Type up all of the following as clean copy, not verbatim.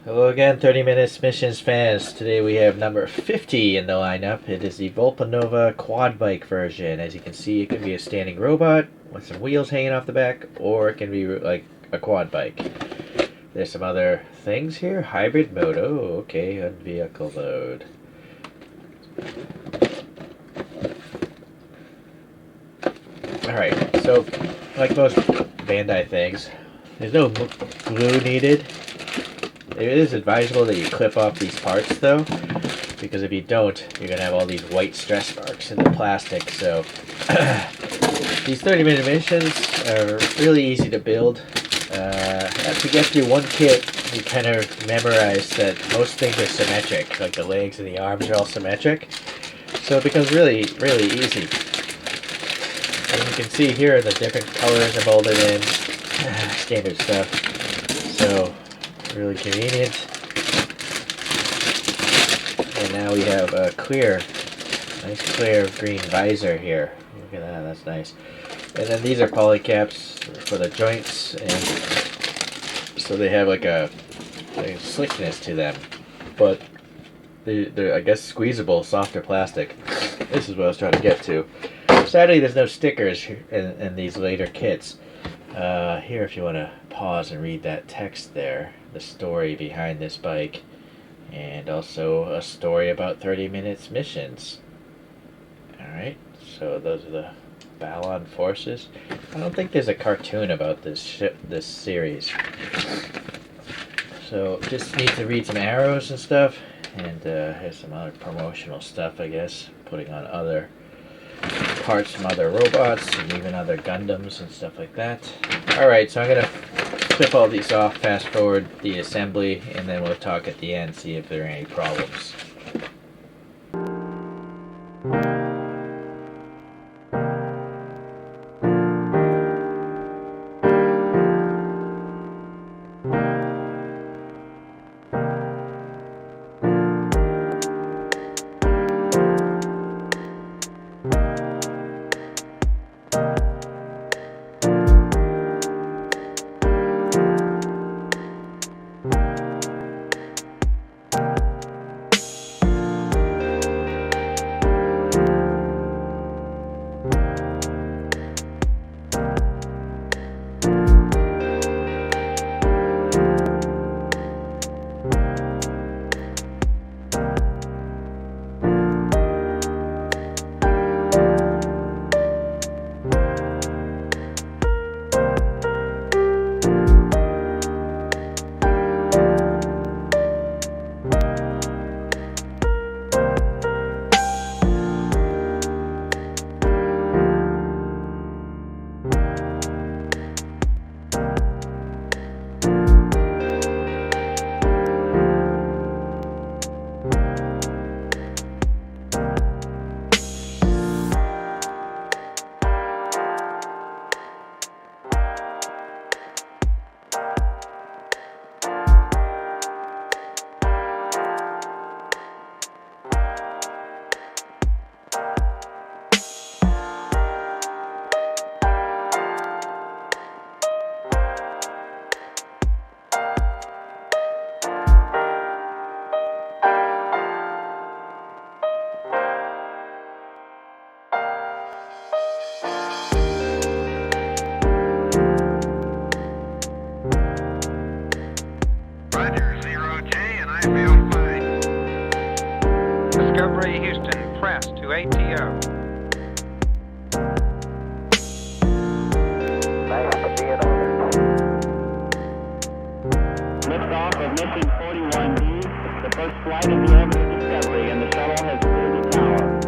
Hello again, 30 Minutes Missions fans. Today we have number 50 in the lineup. It is the Volpanova Quad Bike version. As you can see, it can be a standing robot with some wheels hanging off the back, or it can be like a quad bike. There's some other things here. Hybrid mode. Oh, okay, on vehicle mode. Alright, so like most Bandai things, there's no glue needed. It is advisable that you clip off these parts though, because if you don't, you're going to have all these white stress marks in the plastic. So these 30-minute missions are really easy to build. After you get through one kit, you kind of memorize that most things are symmetric, like the legs and the arms are all symmetric. So it becomes really, really easy. And you can see here the different colors are molded in, standard stuff. So really convenient. And now we have a nice clear green visor here. Look at that, that's nice. And then these are poly caps for the joints, and so they have like a slickness to them, but they're I guess squeezable, softer plastic. This is what I was trying to get to. Sadly, there's no stickers in these later kits. Here, if you want to pause and read that text there, the story behind this bike, and also a story about 30 Minutes missions. Alright, so those are the Balon forces. I don't think there's a cartoon about this series. So just need to read some arrows and stuff, and here's some other promotional stuff, I guess, putting on other parts from other robots and even other Gundams and stuff like that. Alright, so I'm going to clip all these off, fast forward the assembly, and then we'll talk at the end, see if there are any problems. Houston, press to ATO. Liftoff of mission 41B, the first flight of the orbit of Discovery, and the shuttle has cleared the tower.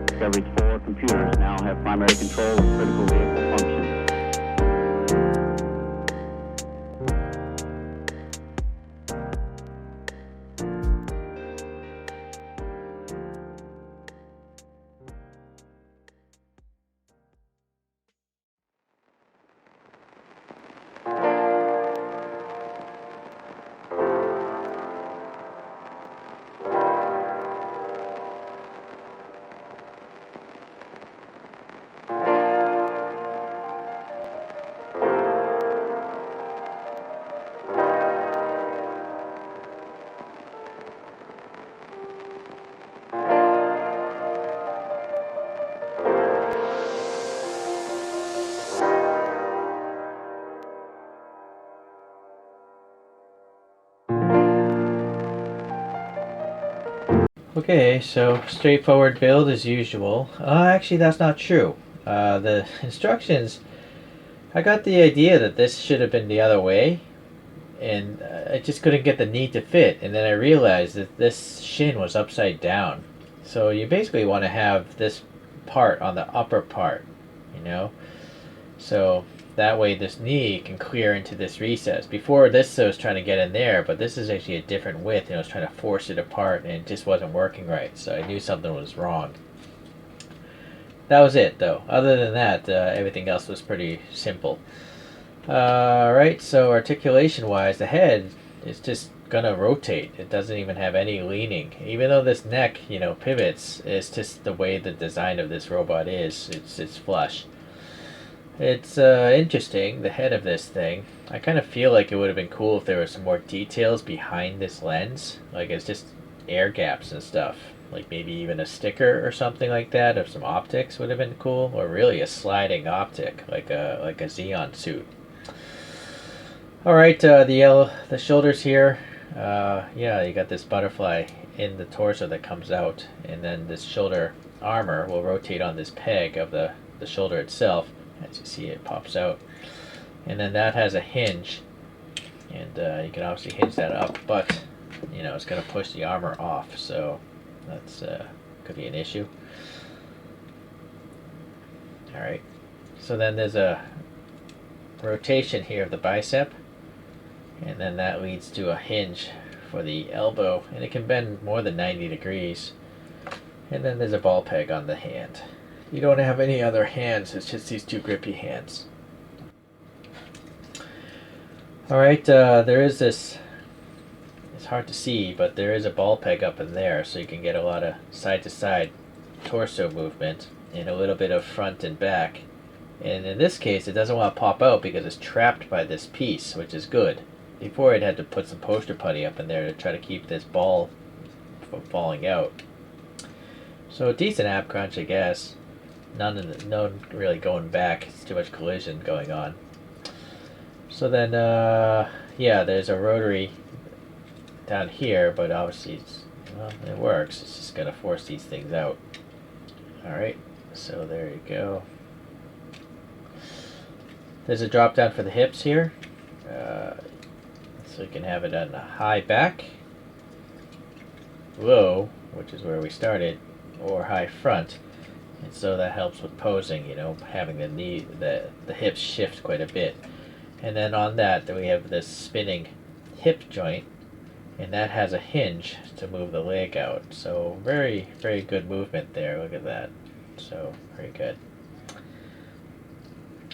Discovery's 4 computers now have primary control of critical vehicle functions. Okay, so straightforward build as usual. Actually, that's not true. The instructions, I got the idea that this should have been the other way, and I just couldn't get the knee to fit, and then I realized that this shin was upside down. So you basically want to have this part on the upper part, you know? So that way this knee can clear into this recess. Before this I was trying to get in there, but this is actually a different width, and I was trying to force it apart, and it just wasn't working right, so I knew something was wrong. That was it, though. Other than that, everything else was pretty simple. Right, so articulation-wise, the head is just gonna rotate. It doesn't even have any leaning. Even though this neck, pivots, it's just the way the design of this robot is. It's flush. It's interesting, the head of this thing. I kind of feel like it would have been cool if there were some more details behind this lens. Like it's just air gaps and stuff. Like maybe even a sticker or something like that, or some optics would have been cool. Or really a sliding optic, like a Xeon suit. Alright, the shoulders here. Yeah, you got this butterfly in the torso that comes out, and then this shoulder armor will rotate on this peg of the shoulder itself. As you see, it pops out, and then that has a hinge, and you can obviously hinge that up, but it's going to push the armor off, so that's could be an issue. All right, so then there's a rotation here of the bicep, and then that leads to a hinge for the elbow, and it can bend more than 90 degrees, and then there's a ball peg on the hand. You don't have any other hands, it's just these two grippy hands. Alright, there is this, it's hard to see, but there is a ball peg up in there, so you can get a lot of side-to-side torso movement, and a little bit of front and back. And in this case, it doesn't want to pop out because it's trapped by this piece, which is good. Before, it had to put some poster putty up in there to try to keep this ball from falling out. So a decent ab crunch, I guess. None really going back. It's too much collision going on. So then, yeah, there's a rotary down here, but obviously it works. It's just gonna force these things out. Alright, so there you go. There's a drop down for the hips here. So you can have it on a high back, low, which is where we started, or high front. And so that helps with posing, having the hips shift quite a bit. And then on that, we have this spinning hip joint, and that has a hinge to move the leg out. So very, very good movement there. Look at that. So very good.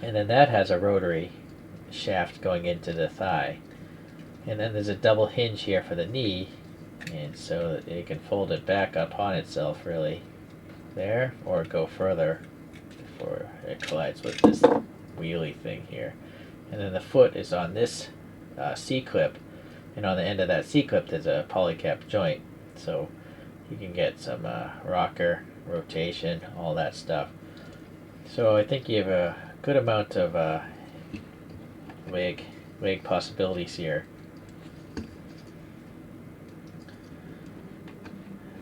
And then that has a rotary shaft going into the thigh. And then there's a double hinge here for the knee, and so that you can fold it back upon itself really. There, or go further before it collides with this wheelie thing here. And then the foot is on this C-clip, and on the end of that C-clip there's a polycap joint, so you can get some rocker, rotation, all that stuff. So I think you have a good amount of leg possibilities here.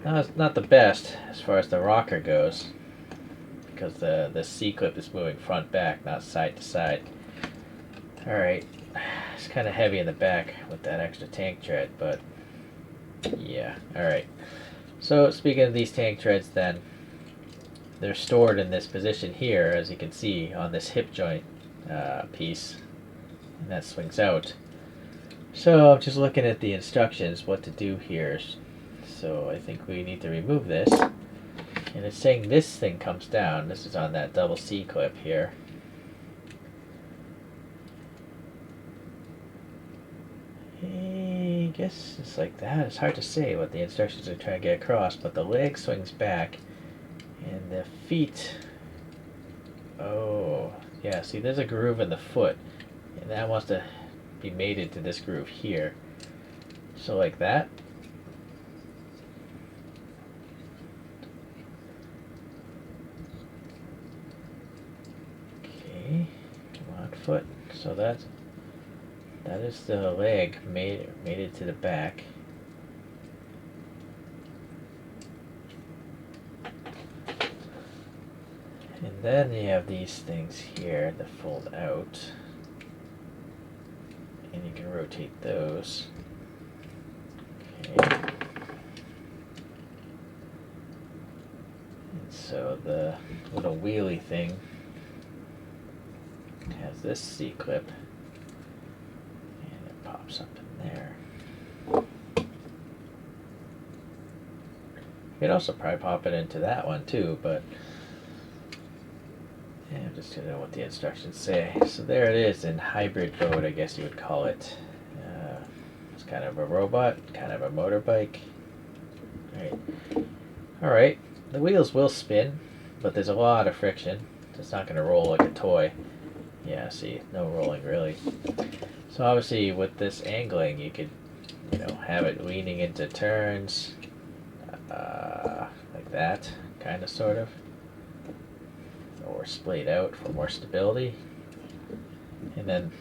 Now, it's not the best as far as the rocker goes, because the C-clip is moving front back, not side to side. Alright, it's kind of heavy in the back with that extra tank tread, but yeah, alright. So speaking of these tank treads then, they're stored in this position here, as you can see, on this hip joint piece, and that swings out. So I'm just looking at the instructions, what to do here. So I think we need to remove this, and it's saying this thing comes down. This is on that double C clip here. I guess it's like that. It's hard to say what the instructions are trying to get across, but the leg swings back, and the feet, oh yeah, see there's a groove in the foot, and that wants to be mated to this groove here. So like that. Foot. So that is the leg mated to the back. And then you have these things here that fold out, and you can rotate those. Okay. And so the little wheelie thing has this C-clip, and it pops up in there. You could also probably pop it into that one too, but yeah, I'm just gonna know what the instructions say. So there it is in hybrid mode, I guess you would call it. It's kind of a robot, kind of a motorbike. Alright, the wheels will spin, but there's a lot of friction. It's not gonna roll like a toy. Yeah, see, no rolling really. So obviously with this angling, you could, have it leaning into turns, like that, kind of, sort of. Or splayed out for more stability. And then,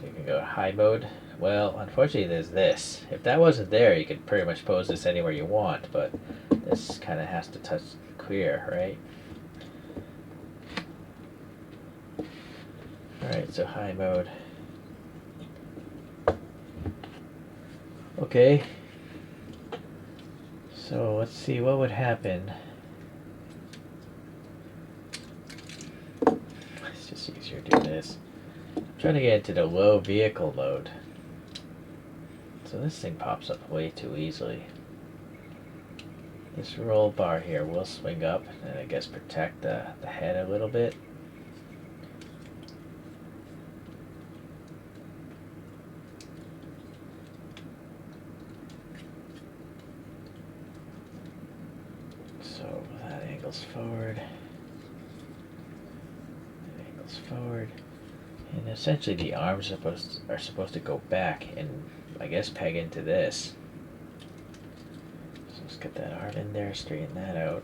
you can go high mode. Well, unfortunately there's this. If that wasn't there, you could pretty much pose this anywhere you want, but this kind of has to touch clear, right? Alright, so high mode. Okay. So let's see what would happen. It's just easier to do this. I'm trying to get into the low vehicle mode. So this thing pops up way too easily. This roll bar here will swing up and I guess protect the head a little bit. So that angles forward. That angles forward. And essentially the arms are supposed to go back and I guess peg into this. So let's get that arm in there, straighten that out.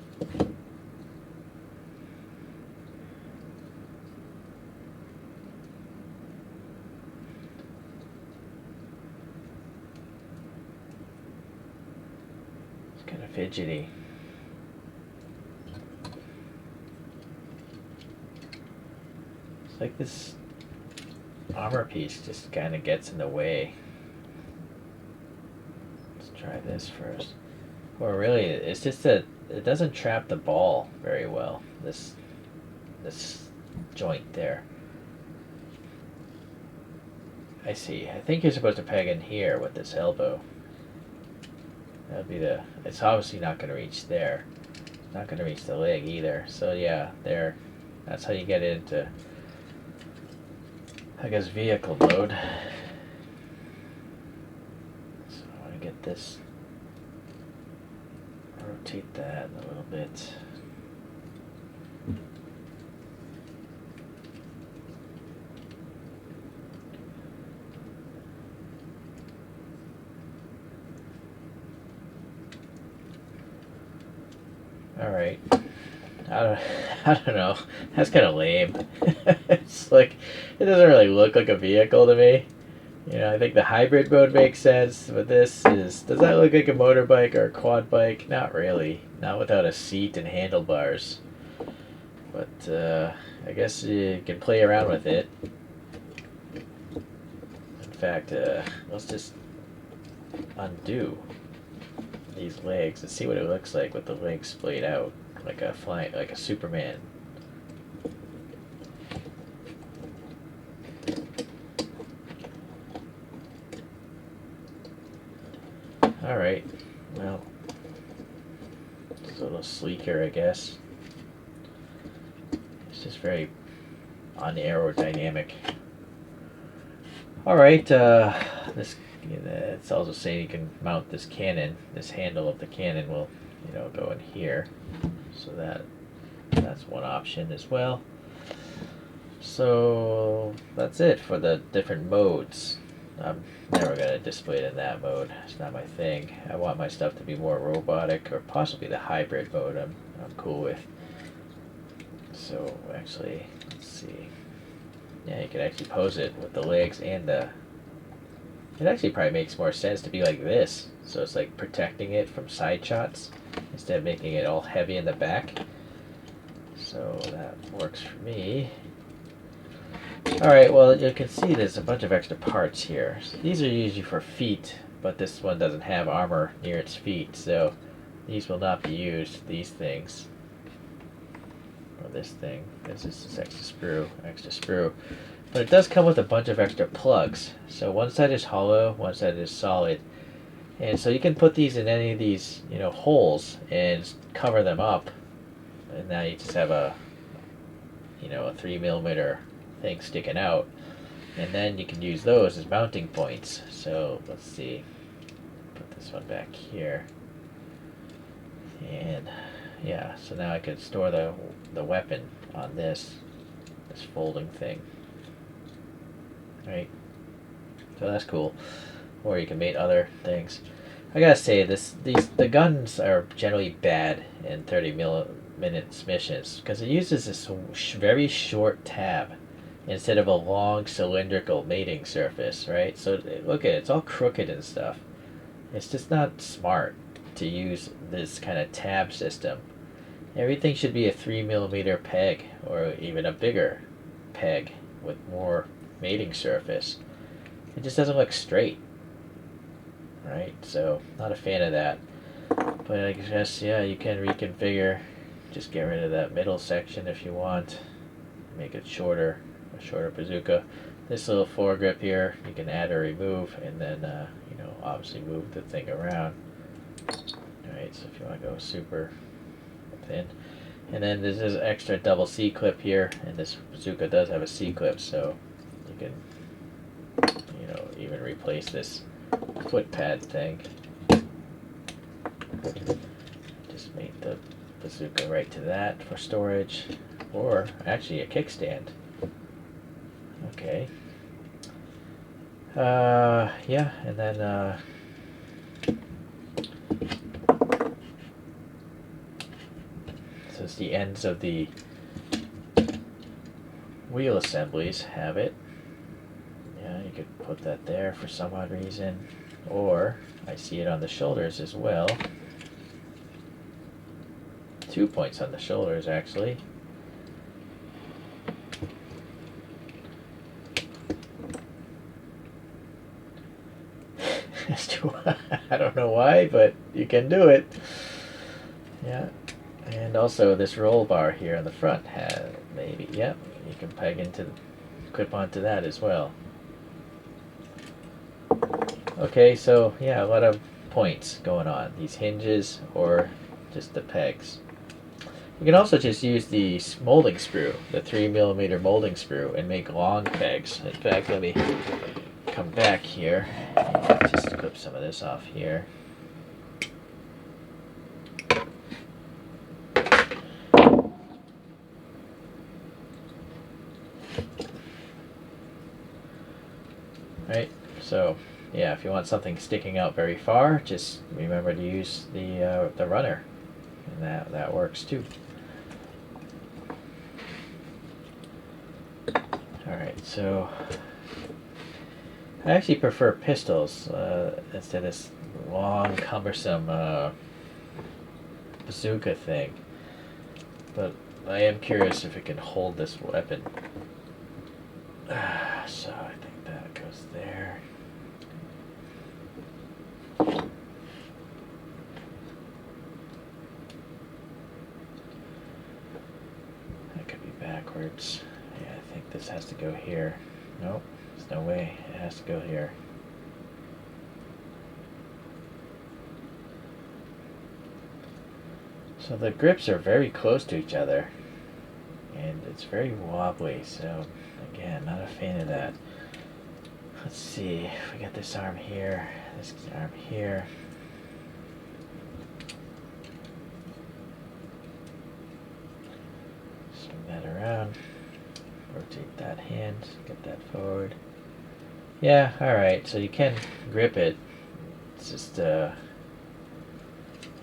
It's kind of fidgety. It's like this armor piece just kind of gets in the way. Let's try this first. Or really, it's just that it doesn't trap the ball very well. This joint there. I see. I think you're supposed to peg in here with this elbow. That would be it's obviously not going to reach there. It's not going to reach the leg either. So yeah, there. That's how you get it into, I guess, vehicle mode. So I want to get this, rotate that a little bit. Alright. I don't know. That's kind of lame. It's like, it doesn't really look like a vehicle to me. I think the hybrid mode makes sense, but does that look like a motorbike or a quad bike? Not really. Not without a seat and handlebars. But, I guess you can play around with it. In fact, let's just undo these legs and see what it looks like with the legs splayed out. Like a Superman. Alright, well, it's a little sleeker, I guess. It's just very unaerodynamic. Alright, it's also saying you can mount this cannon. This handle of the cannon will, go in here. So that's one option as well. So that's it for the different modes. I'm never going to display it in that mode. It's not my thing. I want my stuff to be more robotic, or possibly the hybrid mode I'm cool with. So actually, let's see. Yeah, you could actually pose it with the legs and it actually probably makes more sense to be like this. So it's like protecting it from side shots instead of making it all heavy in the back. So that works for me. Alright, well, you can see there's a bunch of extra parts here. So these are usually for feet, but this one doesn't have armor near its feet, so these will not be used, these things. Or this thing. This is this extra sprue. But it does come with a bunch of extra plugs. So one side is hollow, one side is solid. And so you can put these in any of these, holes and cover them up. And now you just have a 3mm thing sticking out. And then you can use those as mounting points. So let's see. Put this one back here. And yeah, so now I could store the weapon on this folding thing. Right? So that's cool. Or you can make other things. I gotta say, the guns are generally bad in 30-minute missions because it uses this very short tab instead of a long cylindrical mating surface, right? So look at it, it's all crooked and stuff. It's just not smart to use this kind of tab system. Everything should be a 3mm peg or even a bigger peg with more mating surface. It just doesn't look straight, right? So not a fan of that. But I guess, yeah, you can reconfigure. Just get rid of that middle section if you want. Make it shorter, a shorter bazooka. This little foregrip here, you can add or remove, and then, obviously move the thing around. Alright, so if you want to go super thin. And then there's this extra double C-clip here, and this bazooka does have a C-clip, so you can, even replace this foot pad thing. Just make the bazooka right to that for storage, or actually a kickstand. Okay. Yeah, and then since the ends of the wheel assemblies have it, yeah, you could put that there for some odd reason, or I see it on the shoulders as well. 2 points on the shoulders, actually. I don't know why, but you can do it. Yeah. And also this roll bar here on the front has maybe, yep, you can clip onto that as well. Okay, so yeah, a lot of points going on. These hinges or just the pegs. You can also just use the molding sprue, the 3mm molding sprue, and make long pegs. In fact, let me come back here and just clip some of this off here. Right, so yeah, if you want something sticking out very far, just remember to use the runner, and that works too. Alright, so I actually prefer pistols instead of this long, cumbersome bazooka thing. But I am curious if it can hold this weapon. So I think that goes there. That could be backwards. Yeah, I think this has to go here. Nope, there's no way. It has to go here. So the grips are very close to each other, and it's very wobbly, so again, not a fan of that. Let's see, we got this arm here, this arm here. Swing that around, rotate that hand, get that forward. Yeah, alright, so you can grip it. It's just, it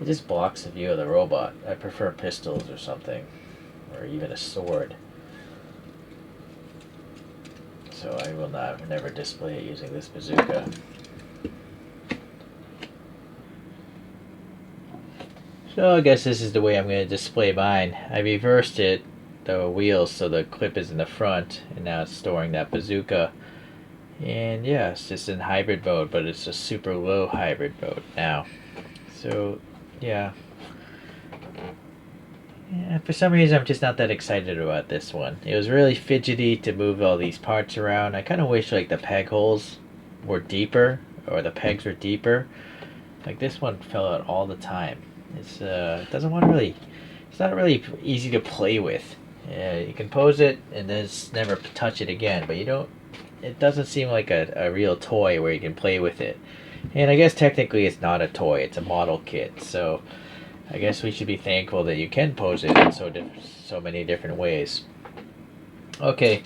just blocks the view of the robot. I prefer pistols or something, or even a sword. So I will never display it using this bazooka. So I guess this is the way I'm going to display mine. I reversed it, the wheels, so the clip is in the front, and now it's storing that bazooka. And yeah, it's just in hybrid mode, but it's a super low hybrid mode now. So yeah. Yeah, for some reason I'm just not that excited about this one. It was really fidgety to move all these parts around. I kind of wish like the peg holes were deeper, or the pegs were deeper. Like this one fell out all the time. It doesn't want to really, it's not really easy to play with. You can pose it and then never touch it again, but you don't, it doesn't seem like a real toy where you can play with it. And I guess technically it's not a toy, it's a model kit, so I guess we should be thankful that you can pose it in so many different ways. Okay,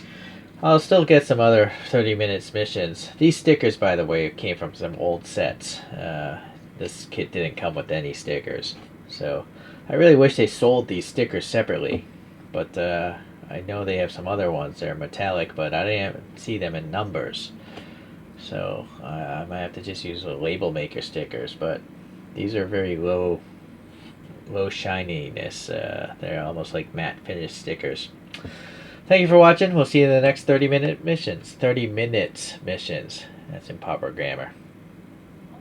I'll still get some other 30 minutes missions. These stickers, by the way, came from some old sets. This kit didn't come with any stickers. So I really wish they sold these stickers separately. But I know they have some other ones. They're metallic, but I didn't see them in numbers. So I might have to just use the label maker stickers. But these are very low shininess. They're almost like matte finish stickers. Thank you for watching. We'll see you in the next 30 minute missions. 30 minutes missions. That's in proper grammar.